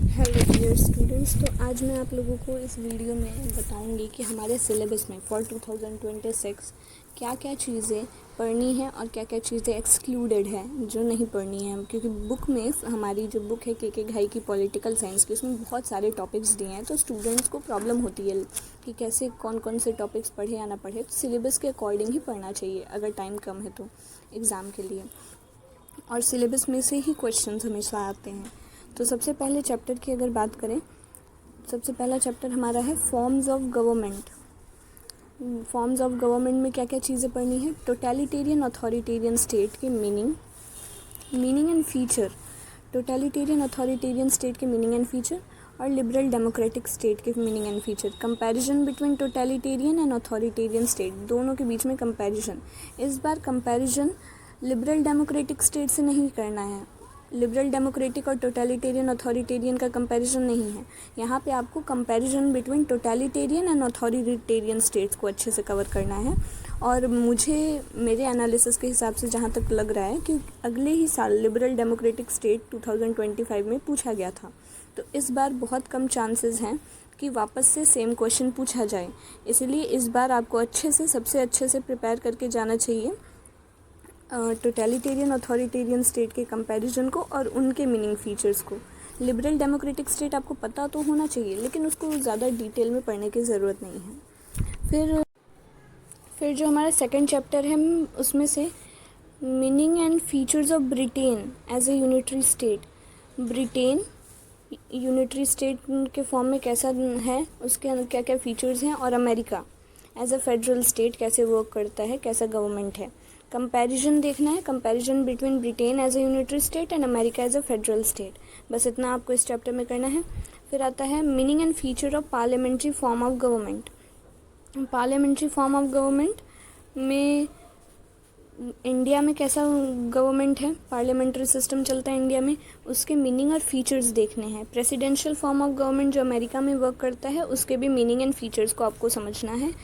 Hello dear students. तो आज मैं आप लोगों को इस वीडियो में बताऊंगी कि हमारे सिलेबस में फॉर 2026 क्या क्या चीज़ें पढ़नी है और क्या क्या चीज़ें एक्सक्लूडेड है जो नहीं पढ़नी है। क्योंकि बुक में हमारी जो बुक है के घाई की पॉलिटिकल साइंस की, उसमें बहुत सारे टॉपिक्स दिए हैं, तो स्टूडेंट्स को प्रॉब्लम होती है कि कैसे कौन कौन से टॉपिक्स पढ़े या ना पढ़े। तो सिलेबस के अकॉर्डिंग ही पढ़ना चाहिए अगर टाइम कम है तो एग्ज़ाम के लिए, और सिलेबस में से ही क्वेश्चंस हमेशा आते हैं। तो सबसे पहले चैप्टर की अगर बात करें, सबसे पहला चैप्टर हमारा है forms of government. Forms of government में क्या क्या चीज़ें पढ़नी है? टोटलिटेरियन अथॉरिटेरियन स्टेट के meaning and feature, totalitarian authoritarian state के मीनिंग एंड फीचर, और लिबरल डेमोक्रेटिक स्टेट के meaning and feature. Comparison between totalitarian and authoritarian state, दोनों के बीच में कंपैरिजन। इस बार कंपैरिजन लिबरल डेमोक्रेटिक स्टेट से नहीं करना है। लिबरल डेमोक्रेटिक और टोटलिटेरियन अथॉरिटेरियन का कंपैरिजन नहीं है। यहाँ पे आपको comparison between totalitarian and authoritarian states को अच्छे से कवर करना है। और मुझे मेरे एनालिसिस के हिसाब से जहाँ तक लग रहा है कि अगले ही साल लिबरल डेमोक्रेटिक स्टेट 2025 में पूछा गया था, तो इस बार बहुत कम चांसेस हैं कि वापस से सेम क्वेश्चन पूछा जाए। इसलिए इस बार आपको अच्छे से, सबसे अच्छे से प्रिपेयर करके जाना चाहिए टोटलिटेरियन अथॉरिटेरियन स्टेट के कंपैरिजन को और उनके मीनिंग फीचर्स को। लिबरल डेमोक्रेटिक स्टेट आपको पता तो होना चाहिए, लेकिन उसको ज़्यादा डिटेल में पढ़ने की ज़रूरत नहीं है। फिर जो हमारा सेकंड चैप्टर है, उसमें से meaning and features of Britain as a unitary state. Britain unitary state के फॉर्म में कैसा है, उसके अंदर क्या क्या फीचर्स हैं, और America as a federal state कैसे वर्क करता है, कैसा गवर्नमेंट है। कंपैरिजन देखना है, comparison between Britain as a unitary state and America as a federal state. बस इतना आपको इस चैप्टर में करना है। फिर आता है meaning and feature of parliamentary form of government. Parliamentary form of government में इंडिया में कैसा गवर्नमेंट है, पार्लियामेंट्री सिस्टम चलता है इंडिया में, उसके मीनिंग और फीचर्स देखने हैं। प्रेसिडेंशियल फॉर्म ऑफ गवर्नमेंट जो अमेरिका में वर्क करता है, उसके भी मीनिंग एंड फीचर्स को आपको समझना है।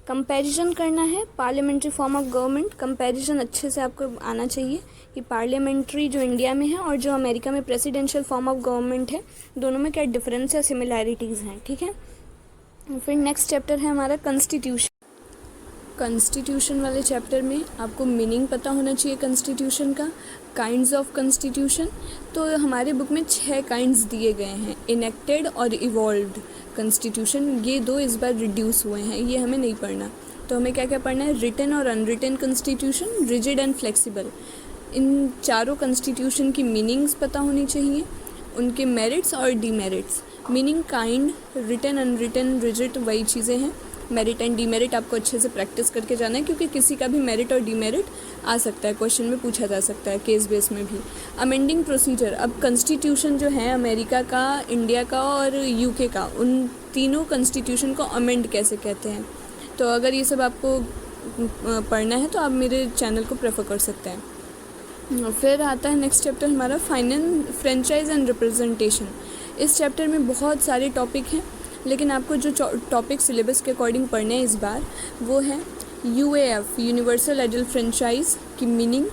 कंपैरिजन करना है parliamentary form of government. Comparison अच्छे से आपको आना चाहिए कि पार्लियामेंट्री जो इंडिया में है और जो अमेरिका में प्रेसिडेंशियल फॉर्म ऑफ गवर्नमेंट है, दोनों में क्या डिफरेंस या सिमिलैरिटीज़ हैं, ठीक है। फिर नेक्स्ट चैप्टर है हमारा कॉन्स्टिट्यूशन। कॉन्स्टिट्यूशन वाले चैप्टर में आपको मीनिंग पता होना चाहिए कॉन्स्टिट्यूशन का, काइंड्स ऑफ कॉन्स्टिट्यूशन। तो हमारे बुक में 6 काइंड्स दिए गए हैं, इनेक्टेड और इवॉल्व्ड कॉन्स्टिट्यूशन। ये 2 इस बार रिड्यूस हुए हैं, ये हमें नहीं पढ़ना। तो हमें क्या क्या पढ़ना है? रिटन और unwritten constitution, rigid and flexible. इन चारों कॉन्स्टिट्यूशन की मीनिंग्स पता होनी चाहिए, उनके मेरिट्स और demerits. Meaning, kind, written, unwritten, rigid, वही चीज़ें हैं। मेरिट एंड डीमेरिट आपको अच्छे से प्रैक्टिस करके जाना है, क्योंकि किसी का भी मेरिट और डीमेरिट आ सकता है, क्वेश्चन में पूछा जा सकता है केस बेस में भी। अमेंडिंग प्रोसीजर, अब कॉन्स्टिट्यूशन जो है अमेरिका का, इंडिया का और यूके का, उन तीनों कॉन्स्टिट्यूशन को अमेंड कैसे कहते हैं। तो अगर ये सब आपको पढ़ना है तो आप मेरे चैनल को प्रेफर कर सकते हैं। फिर आता है नेक्स्ट चैप्टर हमारा फ्रेंचाइज एंड रिप्रेजेंटेशन। इस चैप्टर में बहुत सारे टॉपिक हैं, लेकिन आपको जो टॉपिक सिलेबस के अकॉर्डिंग पढ़ने हैं इस बार, वो है यूएएफ, यूनिवर्सल एडल्ट फ्रेंचाइज की मीनिंग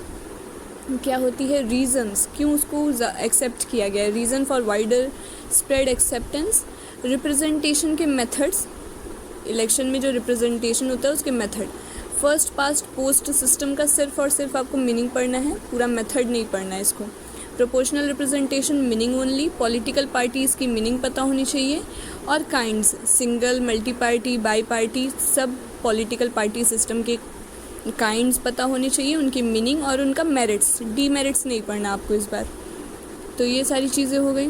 क्या होती है, रीजंस, क्यों उसको एक्सेप्ट किया गया है, reason for wider spread acceptance, representation के मेथड्स, इलेक्शन में जो रिप्रेजेंटेशन होता है उसके method. First past post system का सिर्फ और सिर्फ आपको मीनिंग पढ़ना है, पूरा मेथड नहीं पढ़ना है इसको। Proportional representation meaning only. Political parties की मीनिंग पता होनी चाहिए। और kinds, single, multi party, bi party, सब पॉलिटिकल पार्टी सिस्टम के काइंड्स पता होने चाहिए, उनकी मीनिंग और उनका मेरिट्स। डीमेरिट्स नहीं पढ़ना आपको इस बार। तो ये सारी चीज़ें हो गई।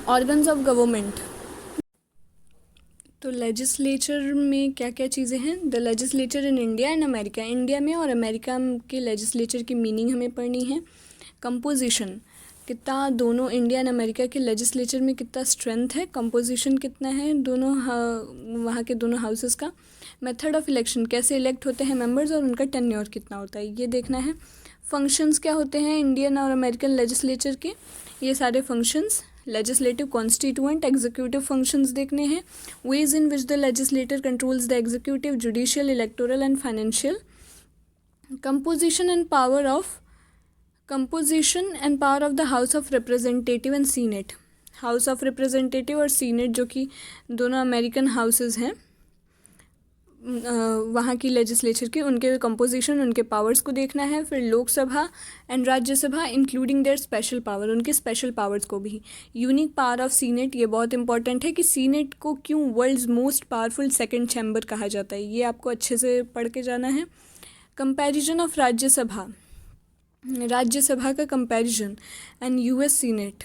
ऑर्गन्स ऑफ गवर्नमेंट, तो लेजिस्लेचर में क्या क्या चीज़ें हैं? The legislature in India and America, India में और अमेरिका के लेजिस्लेचर की मीनिंग हमें पढ़नी है। कंपोजिशन, कितना दोनों इंडिया एंड अमेरिका के लेजिस्लेचर में कितना स्ट्रेंथ है, कंपोजिशन कितना है दोनों वहाँ के दोनों हाउसेस का। मेथड ऑफ इलेक्शन, कैसे इलेक्ट होते हैं मेंबर्स और उनका टेन्योर कितना होता है, ये देखना है। फंक्शंस क्या होते हैं इंडियन और अमेरिकन लेजिस्लेचर के, ये सारे functions. Legislative, constituent, executive functions देखने हैं। Ways in which the legislator controls the executive, judicial, electoral and financial. Composition and power of the house of representative and senate, house of representative और senate, जो कि दोनों American houses हैं वहाँ की legislature की, उनके कंपोजिशन, उनके पावर्स को देखना है। फिर Lok Sabha and Rajya Sabha including their special power, उनके स्पेशल पावर्स को भी। यूनिक पावर ऑफ सीनेट, ये बहुत इंपॉर्टेंट है कि सीनेट को क्यों world's most powerful second chamber कहा जाता है, ये आपको अच्छे से पढ़ के जाना है। कंपैरिजन ऑफ राज्यसभा, राज्यसभा का comparison and US senate,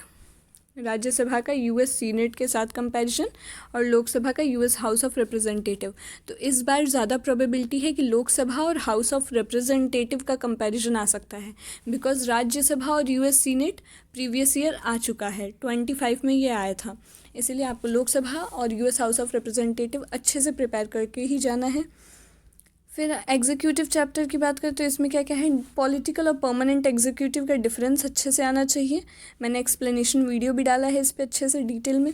Rajya Sabha का यूएस सीनेट के साथ कंपैरिजन और लोकसभा का यूएस हाउस ऑफ रिप्रेजेंटेटिव। तो इस बार ज़्यादा प्रोबेबिलिटी है कि लोकसभा और हाउस ऑफ रिप्रेजेंटेटिव का कंपैरिजन आ सकता है, बिकॉज राज्यसभा और यूएस सीनेट प्रीवियस ईयर आ चुका है, 25 में ये आया था। इसीलिए आपको लोकसभा और यूएस हाउस ऑफ रिप्रेजेंटेटिव अच्छे से प्रिपेयर करके ही जाना है। फिर एग्जीक्यूटिव चैप्टर की बात करें तो इसमें क्या क्या है, पॉलिटिकल और परमानेंट एग्जीक्यूटिव का डिफरेंस अच्छे से आना चाहिए। मैंने एक्सप्लेनेशन वीडियो भी डाला है इस पर अच्छे से डिटेल में,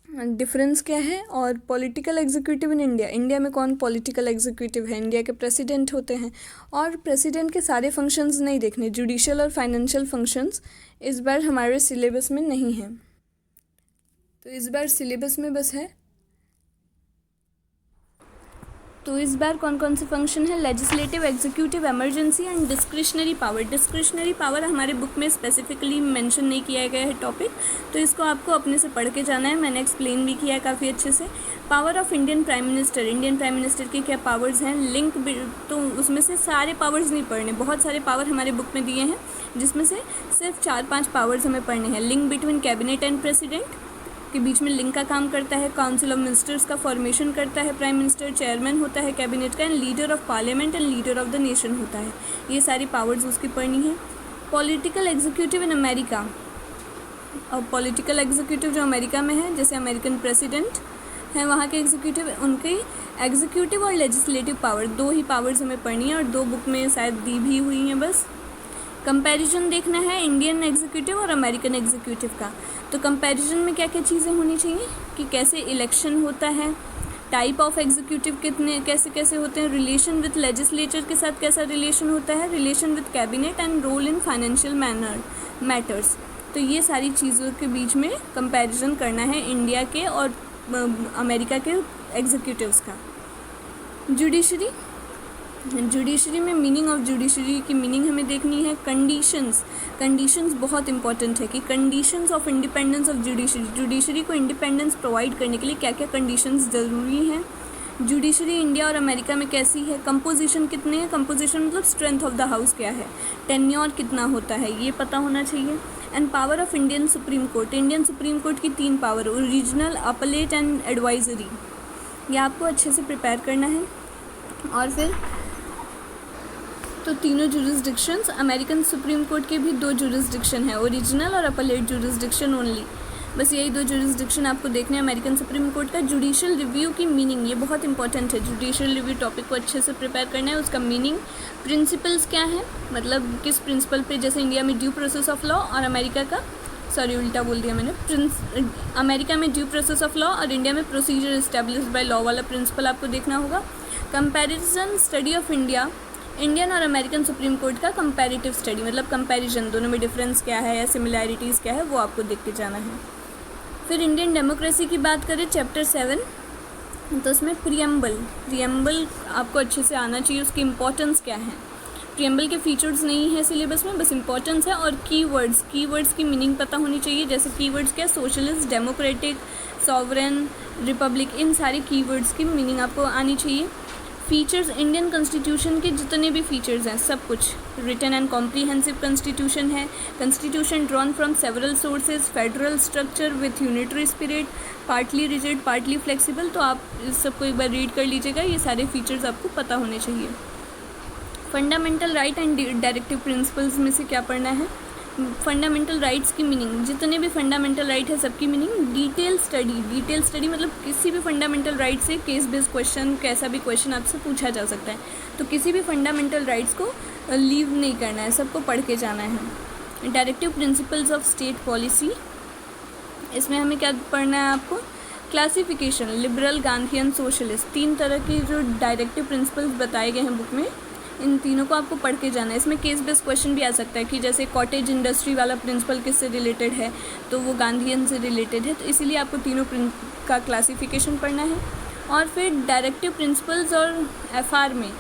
डिफरेंस क्या है। और political executive in India, India में कौन पॉलिटिकल एग्जीक्यूटिव है, इंडिया के प्रेसिडेंट होते हैं। और प्रेसिडेंट के सारे फंक्शंस नहीं देखने, जुडिशियल और फाइनेंशियल फंक्शंस इस बार हमारे सिलेबस में नहीं हैं। तो इस बार सिलेबस में बस है, तो इस बार कौन कौन से फंक्शन है, legislative, executive, emergency and discretionary power. Discretionary power हमारे बुक में स्पेसिफिकली मेंशन नहीं किया गया है टॉपिक, तो इसको आपको अपने से पढ़ के जाना है, मैंने एक्सप्लेन भी किया है काफ़ी अच्छे से। Power of Indian prime minister, Indian prime minister के क्या पावर्स हैं, लिंक, तो उसमें से सारे पावर्स नहीं पढ़ने, बहुत सारे पावर हमारे बुक में दिए हैं जिसमें से सिर्फ 4-5 पावर्स हमें पढ़ने हैं। Link between cabinet and president के बीच में लिंक का काम करता है, काउंसिल ऑफ मिनिस्टर्स का फॉर्मेशन करता है प्राइम मिनिस्टर, चेयरमैन होता है कैबिनेट का, and leader of parliament and leader of the nation होता है। ये सारी पावर्स उसकी पढ़नी है। पॉलिटिकल एग्जीक्यूटिव इन अमेरिका, और पॉलिटिकल एग्जीक्यूटिव जो अमेरिका में है, जैसे अमेरिकन प्रेसिडेंट हैं वहाँ के एग्जीक्यूटिव, उनकी एग्जीक्यूटिव और लेजिस्लेटिव पावर, 2 ही पावर्स हमें पढ़नी है और 2 बुक में शायद दी भी हुई हैं बस। कंपैरिजन देखना है इंडियन एग्जीक्यूटिव और अमेरिकन एग्जीक्यूटिव का। तो कंपैरिजन में क्या क्या चीज़ें होनी चाहिए कि कैसे इलेक्शन होता है, टाइप ऑफ एग्जीक्यूटिव कितने कैसे कैसे होते हैं, रिलेशन विद लेजिस्लेचर के साथ कैसा रिलेशन होता है, relation with cabinet and role in financial matters. तो ये सारी चीज़ों के बीच में कंपैरिजन करना है इंडिया के और अमेरिका के एग्जीक्यूटिव्स का। जुडिशरी, जुडिशरी में मीनिंग ऑफ जुडिशरी की मीनिंग हमें देखनी है। कंडीशंस बहुत इंपॉर्टेंट है कि conditions of independence of judiciary को इंडिपेंडेंस प्रोवाइड करने के लिए क्या क्या कंडीशंस ज़रूरी हैं। जुडिशरी इंडिया और अमेरिका में कैसी है, कंपोजिशन कितने हैं, कंपोजिशन मतलब स्ट्रेंथ ऑफ द हाउस क्या है, टेन्योर कितना होता है, ये पता होना चाहिए। And power of Indian supreme court, Indian supreme court की 3 पावर, ओरिजिनल, अपलेट एंड एडवाइजरी, ये आपको अच्छे से प्रिपेयर करना है। और फिर तो तीनों जुरिस्डिक्शंस, अमेरिकन सुप्रीम कोर्ट के भी 2 जुरिस्डिक्शन है, ओरिजिनल और अपलेट जुरिस्डिक्शन ओनली, बस यही 2 जुरिस्डिक्शन आपको देखने हैं अमेरिकन सुप्रीम कोर्ट का। जुडिशियल रिव्यू की मीनिंग, ये बहुत इंपॉर्टेंट है, जुडिशियल रिव्यू टॉपिक को अच्छे से प्रिपेयर करना है। उसका मीनिंग, प्रिंसिपल्स क्या है, मतलब किस प्रिंसिपल पे, जैसे इंडिया में ड्यू प्रोसेस ऑफ लॉ और अमेरिका का, सॉरी उल्टा बोल दिया मैंने, अमेरिका में ड्यू प्रोसेस ऑफ लॉ और इंडिया में प्रोसीजर इस्टेब्लिश्ड बाय लॉ वाला प्रिंसिपल आपको देखना होगा। कंपैरिजन, स्टडी ऑफ इंडियन और अमेरिकन सुप्रीम कोर्ट का कंपैरेटिव स्टडी, मतलब कंपैरिजन, दोनों में डिफरेंस क्या है या सिमिलैरिटीज़ क्या है, वो आपको देख के जाना है। फिर इंडियन डेमोक्रेसी की बात करें, चैप्टर 7, तो उसमें प्रियम्बल आपको अच्छे से आना चाहिए, उसकी इंपॉर्टेंस क्या है। प्रियम्बल के फीचर्स नहीं है सिलेबस में, बस इंपॉर्टेंस है। और कीवर्ड्स की मीनिंग पता होनी चाहिए, जैसे कीवर्ड्स क्या, सोशलिस्ट, डेमोक्रेटिक, सॉवरेन, रिपब्लिक, इन सारे कीवर्ड्स की मीनिंग आपको आनी चाहिए। फीचर्स, इंडियन कॉन्स्टिट्यूशन के जितने भी फीचर्स हैं सब कुछ, रिटन एंड कॉम्प्रीहेंसिव कॉन्स्टिट्यूशन है, constitution drawn from several sources, federal structure with unitary spirit, partly rigid, partly flexible, तो आप इस सबको एक बार रीड कर लीजिएगा, ये सारे फीचर्स आपको पता होने चाहिए। Fundamental right and directive principles में से क्या पढ़ना है, फंडामेंटल राइट्स की मीनिंग, जितने भी फंडामेंटल राइट है सबकी मीनिंग, डिटेल स्टडी मतलब किसी भी फंडामेंटल राइट से केस बेस्ड क्वेश्चन, कैसा भी क्वेश्चन आपसे पूछा जा सकता है, तो किसी भी फंडामेंटल राइट्स को लीव नहीं करना है, सबको पढ़ के जाना है। Directive principles of state policy, इसमें हमें क्या पढ़ना है आपको, क्लासिफिकेशन, लिबरल, गांधीयन, सोशलिस्ट, 3 तरह के जो डायरेक्टिव प्रिंसिपल्स बताए गए हैं बुक में, इन तीनों को आपको पढ़ के जाना है। इसमें केस बेस्ड क्वेश्चन भी आ सकता है कि जैसे कॉटेज इंडस्ट्री वाला प्रिंसिपल किससे रिलेटेड है, तो वो गांधीयन से रिलेटेड है, तो इसीलिए आपको तीनों का क्लासिफिकेशन पढ़ना है। और फिर डायरेक्टिव प्रिंसिपल्स और एफआर में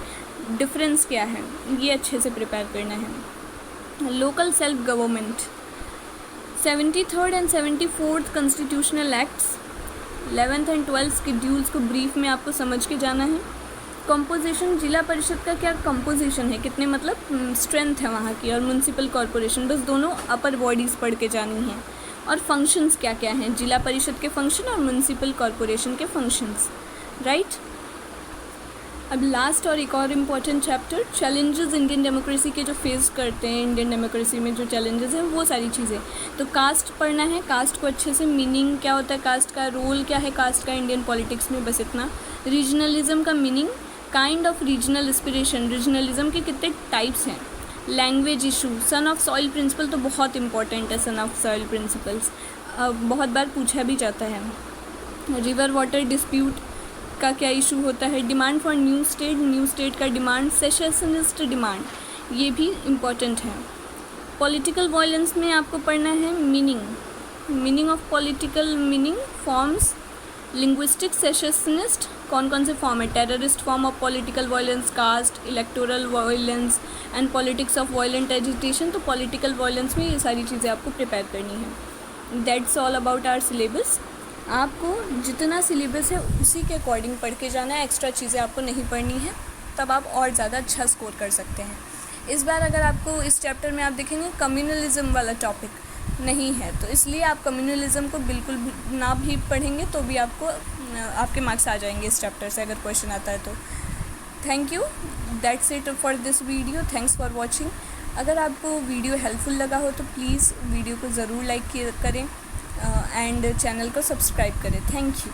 डिफरेंस क्या है, ये अच्छे से प्रिपेयर करना है। Local self government, 73rd and 74th constitutional acts, 11th and 12th schedules को ब्रीफ में आपको समझ के जाना है। कंपोजिशन, जिला परिषद का क्या कंपोजिशन है, कितने मतलब स्ट्रेंथ है वहाँ की, और म्यूनसिपल कॉरपोरेशन, बस दोनों अपर बॉडीज़ पढ़ के जानी है। और फंक्शंस क्या क्या हैं, जिला परिषद के फंक्शन और म्यूनसिपल कॉरपोरेशन के फंक्शंस, राइट। अब लास्ट और एक और important chapter, challenges Indian democracy के जो फेस करते हैं, इंडियन डेमोक्रेसी में जो चैलेंजेस हैं वो सारी चीज़ें। तो कास्ट पढ़ना है, कास्ट को अच्छे से, मीनिंग क्या होता है कास्ट का, रोल क्या है कास्ट का इंडियन पॉलिटिक्स में, बस इतना। रीजनलिज्म का meaning, kind of regional aspiration, regionalism के कितने टाइप्स हैं। Language issue, son of soil principle तो बहुत इंपॉर्टेंट है, सन ऑफ सॉइल प्रिंसिपल्स बहुत बार पूछा भी जाता है। रिवर वाटर डिस्प्यूट का क्या इशू होता है। डिमांड फॉर न्यू स्टेट का डिमांड, सेशनिस्ट डिमांड, ये भी इम्पॉर्टेंट है। पॉलिटिकल वायलेंस में आपको पढ़ना है meaning of political, meaning, forms, linguistic, secessionist कौन कौन से फॉर्म है, terrorist form of political violence, caste, electoral violence and politics of violent agitation. तो पॉलिटिकल वायलेंस में ये सारी चीज़ें आपको प्रिपेयर करनी है। That's all about our syllabus. आपको जितना सिलेबस है उसी के अकॉर्डिंग पढ़ के जाना है, एक्स्ट्रा चीज़ें आपको नहीं पढ़नी है, तब आप और ज़्यादा अच्छा स्कोर कर सकते हैं। इस बार अगर आपको इस चैप्टर में आप देखेंगे कम्युनलिज्म वाला टॉपिक नहीं है, तो इसलिए आप कम्युनलिज्म को बिल्कुल ना भी पढ़ेंगे तो भी आपको आपके मार्क्स आ जाएंगे इस चैप्टर से अगर क्वेश्चन आता है तो। Thank you, that's it for this video, thanks for watching. अगर आपको वीडियो हेल्पफुल लगा हो तो प्लीज़ वीडियो को ज़रूर लाइक करें एंड चैनल को सब्सक्राइब करें। Thank you.